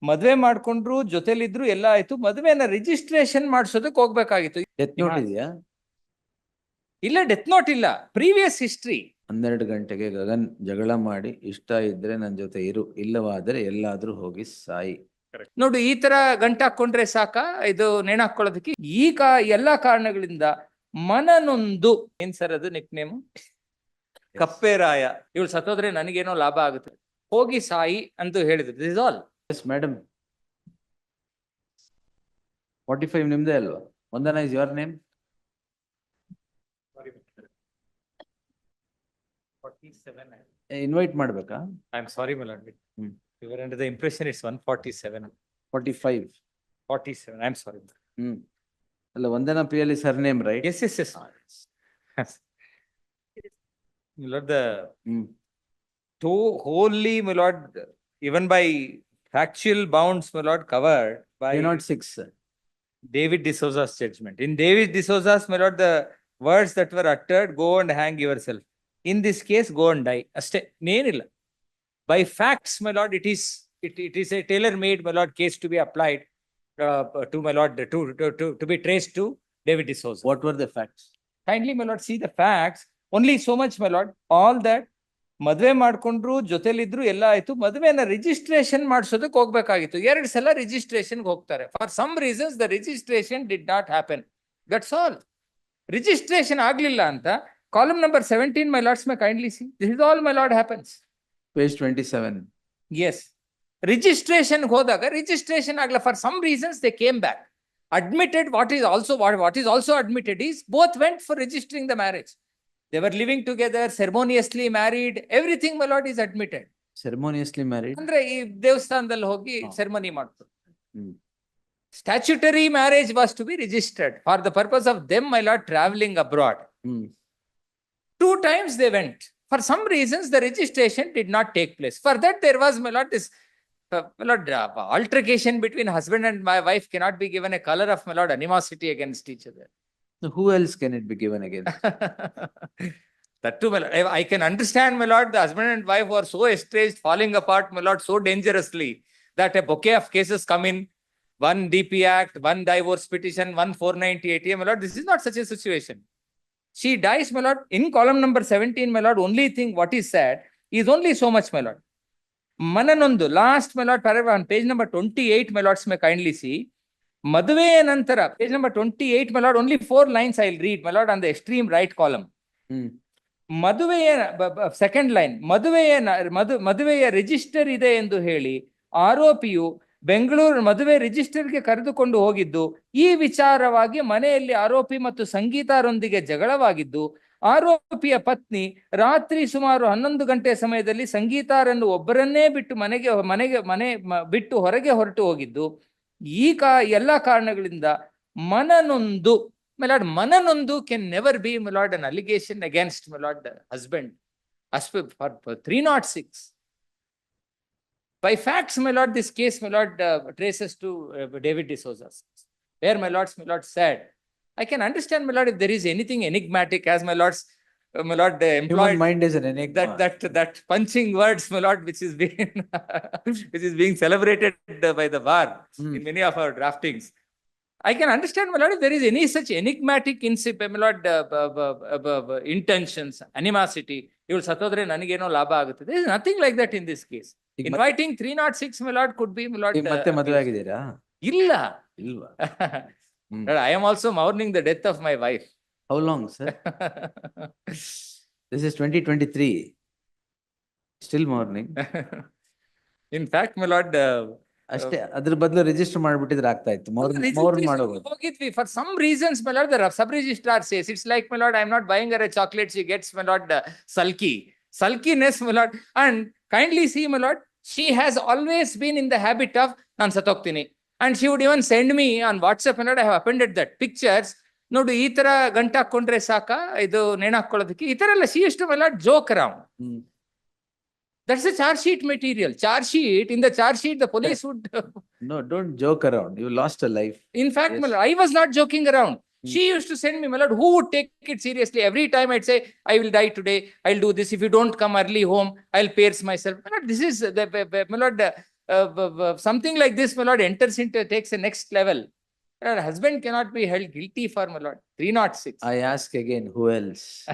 ಮದ್ವೆ ಮಾಡ್ಕೊಂಡ್ರು, ಜೊತೆಲಿದ್ರು, ಎಲ್ಲ ಆಯ್ತು. ಮದ್ವೆನ ರಿಜಿಸ್ಟ್ರೇಷನ್ ಮಾಡಿಸೋದಕ್ಕೆ ಹೋಗ್ಬೇಕಾಗಿತ್ತು. ಡೆತ್ ನೋಟ್ ಇದೆಯಾ? ಇಲ್ಲ, ಡೆತ್ ನೋಟ್ ಇಲ್ಲ. Previous history. 12 ಗಂಟೆಗೆ ಗಗನ್ ಜಗಳ ಮಾಡಿ, ಇಷ್ಟ ಇದ್ರೆ ನನ್ನ ಜೊತೆ ಇರು, ಇಲ್ಲವಾದ್ರೆ ಎಲ್ಲಾದ್ರೂ ಹೋಗಿ ಸಾಯಿ. ನೋಡು, ಈ ತರ ಗಂಟೆ ಹಾಕೊಂಡ್ರೆ ಸಾಕ ಇದು ನೇಣು ಹಾಕೊಳ್ಳೋದಕ್ಕೆ. ಈಗ ಎಲ್ಲಾ ಕಾರಣಗಳಿಂದ ಮನನೊಂದು, ಏನ್ ಸರ್ ಅದು ನಿಕ್ ನೇಮು? ಕಪ್ಪೇರಾಯ. ಇವಳು ಸತ್ತೋದ್ರೆ ನನಗೇನೋ ಲಾಭ ಆಗುತ್ತೆ, ಹೋಗಿ ಸಾಯಿ ಅಂತ ಹೇಳಿದ್ರು. This is all. Yes madam. 45 ನಿಮ್ದೇ ಅಲ್ವಾ? ವಂದನಾ ಇಸ್ ಯುವರ್ ನೇಮ್? ಇನ್ವೈಟ್ ಮಾಡ್ಬೇಕಾ? I am sorry my lord. You were under the impression it's 147. 45. 47. I'm sorry. ಅಲ್ಲ, ವಂದನಾ ಪಿಯಲ್ಲಿ surname right? Yes. My lord, the too wholly, my lord, even by factual bounds, my lord, covered by 306. David D'Souza's judgment. In David D'Souza's, my lord, the words that were uttered, go and hang yourself. In this case, go and die. Aste nenilla. By facts, my lord, it is a tailor-made, my lord, case to be applied to, my lord, to be traced to David D'Souza. What were the facts? Kindly, my lord, see the facts. Only so much, my lord. All that ಮದ್ವೆ ಮಾಡ್ಕೊಂಡ್ರು, ಜೊತೆಲಿದ್ರು, ಎಲ್ಲ ಆಯ್ತು. ಮದ್ವೆನ registration ಮಾಡಿಸೋದಕ್ಕೆ ಹೋಗ್ಬೇಕಾಗಿತ್ತು. 2 ಸಲ registration ಹೋಗ್ತಾರೆ. For some reasons the registration did not happen. That's all. Registration ಆಗ್ಲಿಲ್ಲ ಅಂತ column number 17, my lords, may kindly see. This is all, my lord, happens. Page 27. Yes. Registration ಹೋದಾಗ ರಿಜಿಸ್ಟ್ರೇಷನ್ ಆಗಲ್ಲ. For some reasons they came back. Admitted, what is also admitted is both went for registering the marriage. They were living together, ceremoniously married. Everything, my lord, is admitted. Ceremoniously married? ಅಂದ್ರೆ ಈ ದೇವಸ್ಥಾನದಲ್ಲಿ ಹೋಗಿ ceremony ಮಾಡ್ತಾರೆ. Statutory marriage was to be registered for the purpose of them, my lord, traveling abroad. 2 times they went. For some reasons, the registration did not take place. For that, there was, my lord, this my lord, altercation between husband and my wife cannot be given a color of, my lord, animosity against each other. So who else can it be given against? That too, my lord. I can understand, my lord, the husband and wife were so estranged, falling apart, my lord, so dangerously that a bouquet of cases come in. 1 DP Act, 1 divorce petition, 1 498A. My lord, this is not such a situation. She dies, my lord. In column number 17, my lord, only thing what is said is only so much, my lord. Mananondu, last, my lord, paragraph on page number 28, my lords, may kindly see. Maduveya nantara, page number 28, my lord, only 4 lines I'll read, my lord, on the extreme right column. Maduveya, second line, Maduveya register ide endu heli, ಆರೋಪಿಯು Bengaluru ಮದುವೆ ರಿಜಿಸ್ಟರ್ಗೆ ಕರೆದುಕೊಂಡು ಹೋಗಿದ್ದು, ಈ ವಿಚಾರವಾಗಿ ಮನೆಯಲ್ಲಿ ಆರೋಪಿ ಮತ್ತು ಸಂಗೀತಾರೊಂದಿಗೆ ಜಗಳವಾಗಿದ್ದು, ಆರೋಪಿಯ ಪತ್ನಿ ರಾತ್ರಿ ಸುಮಾರು 11 ಗಂಟೆ ಸಮಯದಲ್ಲಿ ಸಂಗೀತಾರನ್ನು ಒಬ್ಬರನ್ನೇ ಬಿಟ್ಟು ಮನೆ ಬಿಟ್ಟು ಹೊರಗೆ ಹೊರಟು ಹೋಗಿದ್ದು, ಈ ಎಲ್ಲ ಕಾರಣಗಳಿಂದ ಮನನೊಂದು, my lord, ಮನನೊಂದು can never be, my lord, an allegation against, my lord, husband as per 306. By facts, my lord, this case, my lord, traces to David D'Souza, where, my lord, said, I can understand, my lord, if there is anything enigmatic, as my lord, employed. Human mind is an enigma. That punching words, my lord, which is being celebrated by the bar in many of our draftings. I can understand, my lord, if there is any such enigmatic my lord, intentions, animosity. You'll satodre nanigeno labha agutte. There is nothing like that in this case. Inviting 306, my lord, could be, my lord. ಮತ್ತೆ ಮದುವೆ ಆಗಿದ್ದೀರಾ? ಇಲ್ಲ. ಇಲ್ವಾ? I am also mourning the death of my wife. How long, sir? This is 2023. Still mourning. In fact, my lord, ಅಷ್ಟೇ, ಅದ್ರ ಬದಲು register ಮಾಡ್ಬಿಟ್ಟಿದ್ರೆ ಆಗ್ತಾ ಇತ್ತು. ಮೌರ್ನ್ ಮಾಡೋದು. ಹೋಗಿದ್ವಿ. For some reasons, my lord, the sub registrar says it's like, my lord, I am not buying her a chocolate, she gets, my lord, sulkiness, my lord. And kindly see, my lord, she has always been in the habit of nan satogtini, and she would even send me on WhatsApp, my lord, I have appended that pictures. ನೋಡು, ಈ ತರ ಗಂಟೆ ಹಾಕೊಂಡ್ರೆ ಸಾಕ ಇದು ನೇಣು ಹಾಕೊಳ್ಳೋದಕ್ಕೆ, ಈ ತರ ಎಲ್ಲ she used to, my lord, joke around. That's a charge sheet material. Charge sheet, in the charge sheet, the police would. No, don't joke around. You lost a life. In fact, yes, my lord, I was not joking around. She used to send me, my lord, who would take it seriously? Every time I'd say, I will die today, I'll do this. If you don't come early home, I'll pierce myself. My lord, this is, my lord, something like this, my lord, takes a next level. My lord, husband cannot be held guilty for, my lord, 306. I ask again, who else?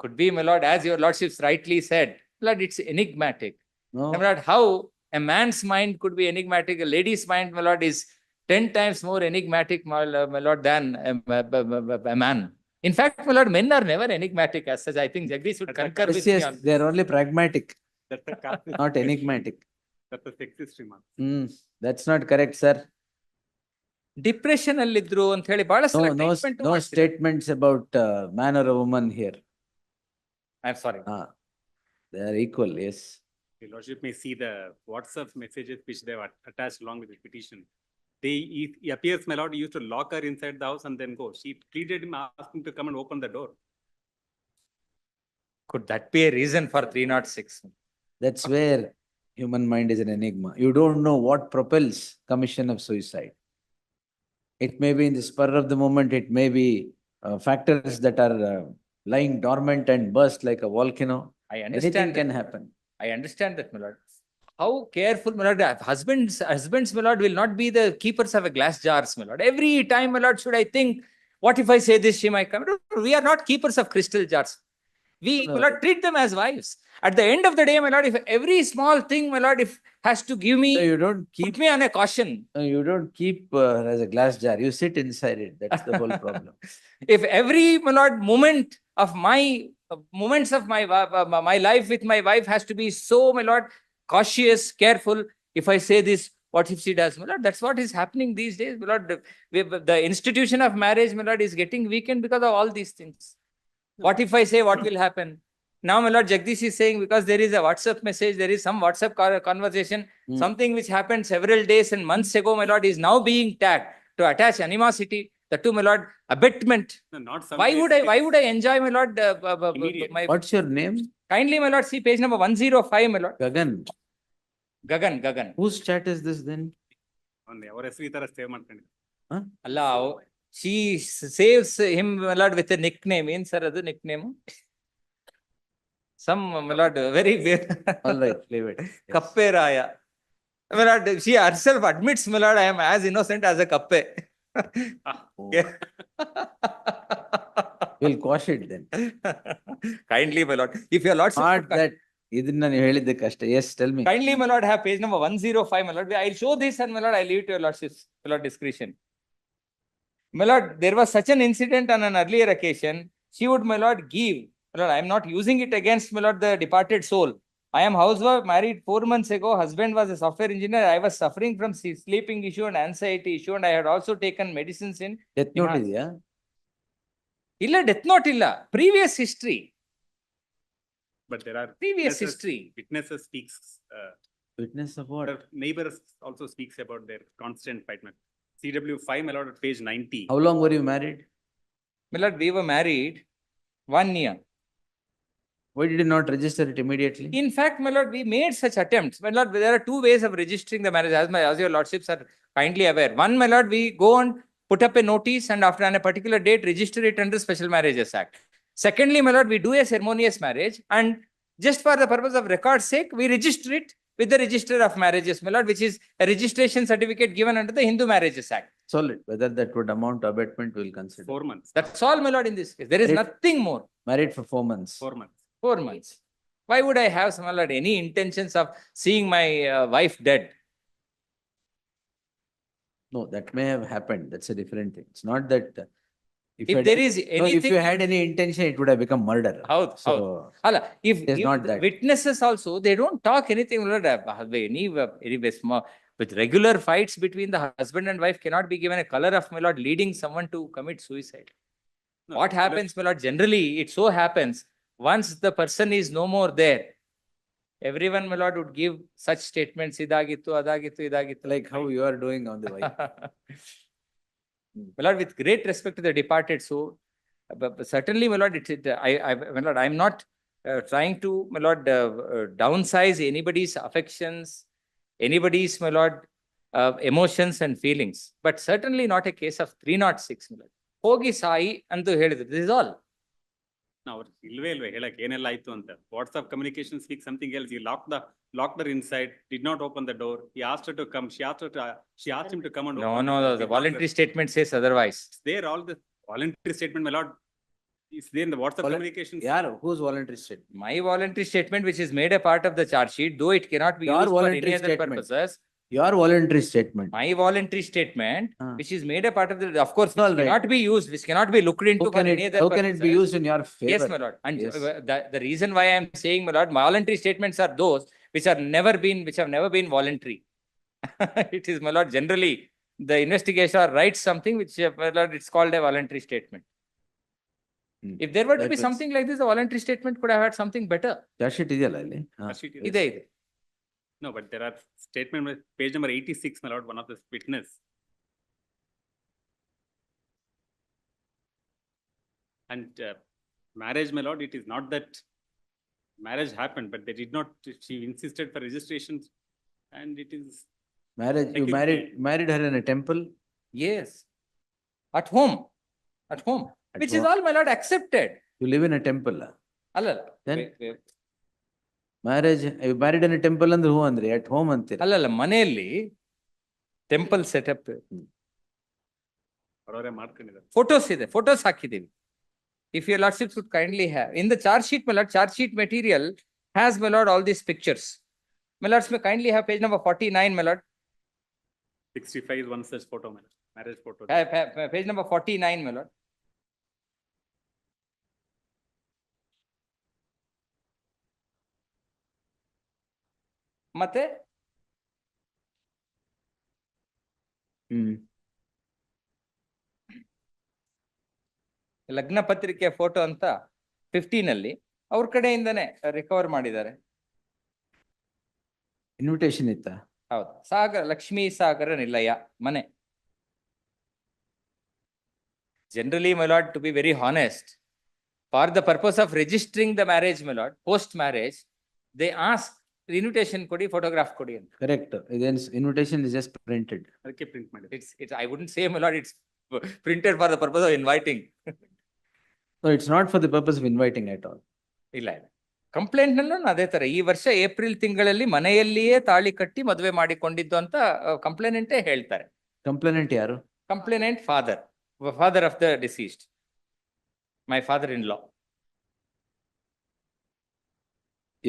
Could be, my lord, as your lordships rightly said, my lord, it's enigmatic. No, My lord, how a man's mind could be enigmatic, a lady's mind, my lord, is 10 times more enigmatic, my lord, than a man. In fact, my lord, men are never enigmatic as such. I think Jagdish would concur yes, with me yes, on. they're only pragmatic, That's a caste. not enigmatic. That's a sexist remark. That's not correct, sir. Depression ಅಲ್ಲಿದ್ರು ಅಂತ ಹೇಳಿ ಬಹಳ No, no, no statements about man or a woman here. I'm sorry. They are equal, yes. Your lordship may see the WhatsApp messages which they have attached along with the petition. He appears, my lord, he used to lock her inside the house and then go. She pleaded him, asking to come and open the door. Could that be a reason for 306? That's where human mind is an enigma. You don't know what propels commission of suicide. It may be in the spur of the moment, it may be factors that are lying dormant and burst like a volcano. I Anything understand can that. happen. I understand that, my lord. How careful, my lord, husbands, my lord, will not be the keepers of a glass jars, my lord. Every time, my lord, should I think, what if I say this, she might come. No, we are not keepers of crystal jars. We, No. my lord, treat them as wives. At the end of the day, my lord, if every small thing, my lord, if has to give me, So you don't put keep, me on a caution. you don't keep as a glass jar. You sit inside it. That's the whole problem. If every, my lord, moment of my moments of my life with my wife has to be so, my lord, cautious, careful. If I say this, what if she does, my lord? That's what is happening these days, my lord. The institution of marriage, my lord, is getting weakened because of all these things. What if I say, what will happen? Now, my lord, Jagdish is saying, because there is a WhatsApp message, there is some WhatsApp conversation, something which happened several days and months ago, my lord, is now being tagged to attach animosity. That too, my lord, abetment. No, not some. Why would I enjoy, my lord, Immediate. What's your name? kindly, my lord, see page number 105, my lord. Gagan. Gagan. Whose chat is this then? Only our ಹೆಸರು ಈ ತರ save ಮಾಡ್ಕೊಂಡು. Allah, she saves him, my lord, with a nickname. In sir, adu nickname. Some, my lord, very All right, leave it. Yes. Kappe Raya. My lord, she herself admits, my lord, I am as innocent as a Kappe. Oh. We'll quash it then. Kindly, my lord. If your lordship Not would that ಇದನ್ನ ನೀವು ಹೇಳಿದ್ದಕ್ಕಷ್ಟೇ. Yes, tell me. kindly, my lord, have page number 105, my lord. I'll show this and, my lord, I'll leave it to your lordship's, my lord, discretion. My lord, there was such an incident on an earlier occasion. She would, my lord, give. My lord, I am not using it against, my lord, the departed soul. I am housewife, married 4 months ago. Husband was a software engineer. I was suffering from sleeping issue and anxiety issue, and I had also taken medicines in. Death note ಇದೆಯಾ? ಇಲ್ಲ, death note ಇಲ್ಲ. Previous history. But there are Previous witnesses- history. Witnesses speaks. Witness of what? Their neighbors also speaks about their constant fight. CW5, my lord, at page 90. How long were you married? My lord, we were married 1 year. Why did you not register it immediately? In fact, my lord, we made such attempts. My lord, there are 2 ways of registering the marriage, as your lordships are kindly aware. One, my lord, we go and put up a notice and after on a particular date, register it under Special Marriages Act. Secondly, my lord, we do a ceremonious marriage and just for the purpose of record's sake, we register it with the Register of Marriages, my lord, which is a registration certificate given under the Hindu Marriages Act. Solid. Whether that would amount to abetment, we'll consider. 4 months. That's all, my lord, in this case. There is Married- nothing more. Married for 4 months. 4 months. 4 months. Why would I have, my lord, any intentions of seeing my wife dead? No, that may have happened. That's a different thing. It's not that. If there is No, if anything. you had any intention, it would have become murder. Howd. So, Alla, if It's not the that. witnesses also, they don't talk anything, my lord, any small, with regular fights between the husband and wife cannot be given a color of, my lord, leading someone to commit suicide. No, What happens, my lord, generally, it so happens, once the person is no more there, everyone, my lord, would give such statements, idagittu, adagittu, idagittu. like how you are doing on the wife. My lord, with great respect to the departed soul, but certainly, my lord, my lord, I'm not trying to, my lord, downsize anybody's affections, anybody's, my lord, emotions and feelings, but certainly not a case of 306, my lord. Hogi sai antu helidu. This is all. ಅವ್ರು ಇಲ್ವೇ ಹೇಳಕ್ ಏನೆಲ್ಲ ಆಯ್ತು ಅಂತ. WhatsApp communication speak something else. He locked her inside, did not open the door. He asked her to come. She asked him to come and No, open. no, He the did not voluntary statement says otherwise. It's there, all the voluntary statement, my lord. It's there in the WhatsApp communications. ಯಾರು? Whose voluntary statement? My voluntary statement, which is made a part of the charge sheet, though it cannot be Your used for any voluntary other statement. purposes. Your voluntary statement. My voluntary statement, Ah. which is made a part of the, of course, All which right. cannot be used, which cannot be looked into How for can any it, other how can it be purposes. used in your favor? Yes, my lord. And Yes. the reason why I am saying, my lord, voluntary statements are those which have never been voluntary. It is, my lord, generally the investigator writes something which, my lord, it's called a voluntary statement. Hmm. If there were to That be was- something like this, a voluntary statement could have had something better. Charge sheet ಇದೆಯಲ್ಲ ಅಲ್ಲಿ? ಹಾ. Charge sheet Yes. ಇದೆ. No, but there are statement with page number 86, my lord, one of the witness. And marriage, my lord, it is not that marriage happened, but they did not, she insisted for registrations, and it is, Marriage, you Second married her in a temple? Yes. At home. At home. At Which is home. all, my lord, accepted. You live in a temple? Alla. Then? Marriage, you married in a temple ಅಂದ್ರೆ ಹೂ ಅಂದ್ರೆ at home ಅಂತೀರ. ಅಲ್ಲಲ್ಲ, ಮನೆಯಲ್ಲಿ temple setup ಅವರವರೇ ಮಾಡ್ಕೊಂಡಿದ್ದಾರೆ. Photos ಇದೆ, photos ಹಾಕಿದೀವಿ. If your lordship would kindly have, in the charge sheet, my lord, charge sheet material has, my lord, all these pictures. My lords, may kindly have page number 49, my lord. 65 is one such photo, my lord, marriage photo. Page number 49, my lord. ಮತ್ತೆ ಹ್ಮ್. ಲಗ್ನ ಪತ್ರಿಕೆ photo ಅಂತ 15 ಅಲ್ಲಿ ಅವ್ರ ಕಡೆಯಿಂದನೇ recover ಮಾಡಿದ್ದಾರೆ. Invitation ಇತ್ತ? ಹೌದು. ಸಾಗರ, ಲಕ್ಷ್ಮೀ ಸಾಗರ ನಿಲಯ ಮನೆ. Generally, my lord, to be very honest, for the purpose of registering the marriage, my lord, post marriage, they ask invitation ಕೊಡಿ, photograph ಕೊಡಿ ಅಂತ. Correct. Then invitation is just printed. ಅದಕ್ಕೆ ಪ್ರಿಂಟ್ ಮಾಡಿ. It's I wouldn't say, my lord, it's printed for the purpose of inviting. No, it's not for the purpose of inviting at all. ಇಲ್ಲ ಇಲ್ಲ. Complaint ನಲ್ಲೂ ಅದೇ ತರ ಈ ವರ್ಷ April ತಿಂಗಳಲ್ಲಿ ಮನೆಯಲ್ಲಿಯೇ ತಾಳಿ ಕಟ್ಟಿ ಮದುವೆ ಮಾಡಿಕೊಂಡಿದ್ದು ಅಂತ ಕಂಪ್ಲೇನೆಂಟೇ ಹೇಳ್ತಾರೆ. Complainant ಯಾರು? Complainant father of the deceased, my father-in-law.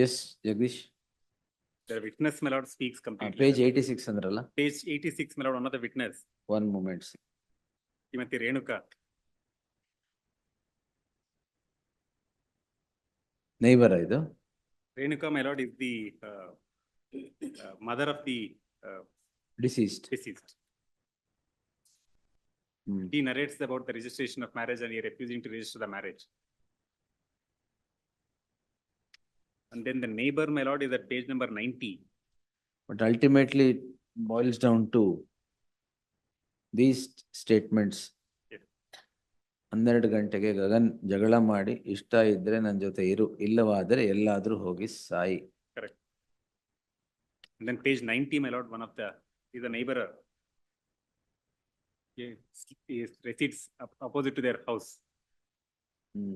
Yes, Jagdish. The witness, my lord, speaks completely. Page 86 ಅಂದ್ರಲ್ಲ? Page 86, my lord, one of the witness, One moment. Shrimati Renuka. Neighbor ಇದು? Renuka, my lord, is the mother of the Deceased. deceased. Hmm. He narrates about the registration of marriage and he refusing to register the marriage. And then the neighbor, my lord, is at page number 90. But ultimately it boils down to these statements. Yes. 12 ಗಂಟೆಗೆ ಗಗನ್ ಜಗಳ ಮಾಡಿ ಇಷ್ಟ ಇದ್ರೆ ನನ್ನ ಜೊತೆ ಇರು, ಇಲ್ಲವಾದರೆ ಎಲ್ಲಾದ್ರೂ ಹೋಗಿ Sai. Correct. And then page 90, my lord, one of the, is a neighbor. He resides opposite to their house. Hmm.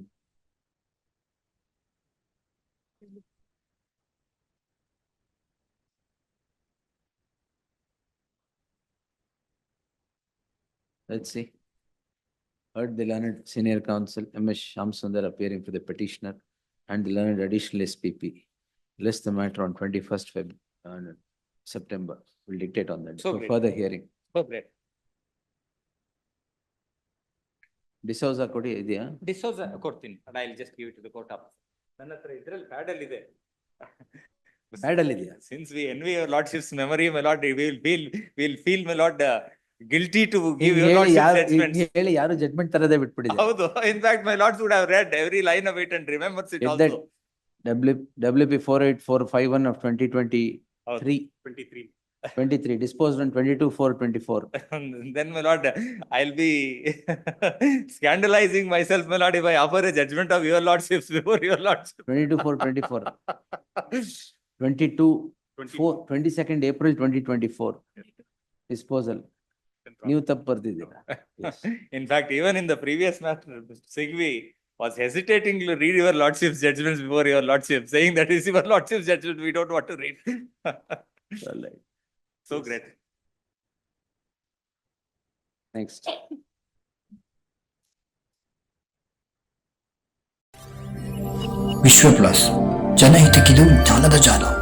Let's see. Heard the learned senior counsel M.S. Shamsundar appearing for the petitioner and the learned additional SPP. List the matter on 21st September. Will dictate on that. So So great. further hearing. So great. D'Souza ಕೊಡಿ ಇದೆಯಾ? ಡಿಸೋಜ ಕೊಡ್ತೀನಿ. I will just give it to the court officer. ನನ್ನ ಹತ್ರ ಇದ್ರಲ್ಲಿ pad ಅಲ್ಲಿ ಇದೆ. Pad ಅಲ್ಲಿ ಇದೆಯಾ? Since we envy your lordship's memory, my lord, we'll feel, my lord, guilty to give your lordship judgments. ಹೇಳಿ ಯಾರು ಜಡ್ಮೆಂಟ್ ತರದೇ ಬಿಟ್ಬಿಟ್ಟಿದೆ. ಹೌದು. In fact, my lords would have read every line of it and remembers it Get that also. WP 48451 of 2023. 23 disposed on 22/4/24. Then, my lord, I'll be scandalizing myself, my lord, if I offer a judgment of your lordships before your lordship. 22/4/24. 22nd April 2024. Disposal. ನೀವು ತಪ್ಪು ಬರ್ದಿದ್ದೀರಾ? Yes. In fact, even in the previous matter, Sigvi, was hesitating to read your lordship's judgments before your lordship, saying that is your lordship's judgment, we don't want to read. All right. So Yes. great. Next. ವಿಶ್ವ plus ಜನಹಿತಕ್ಕಿದು ಜಾಲದ ಜಾಲ.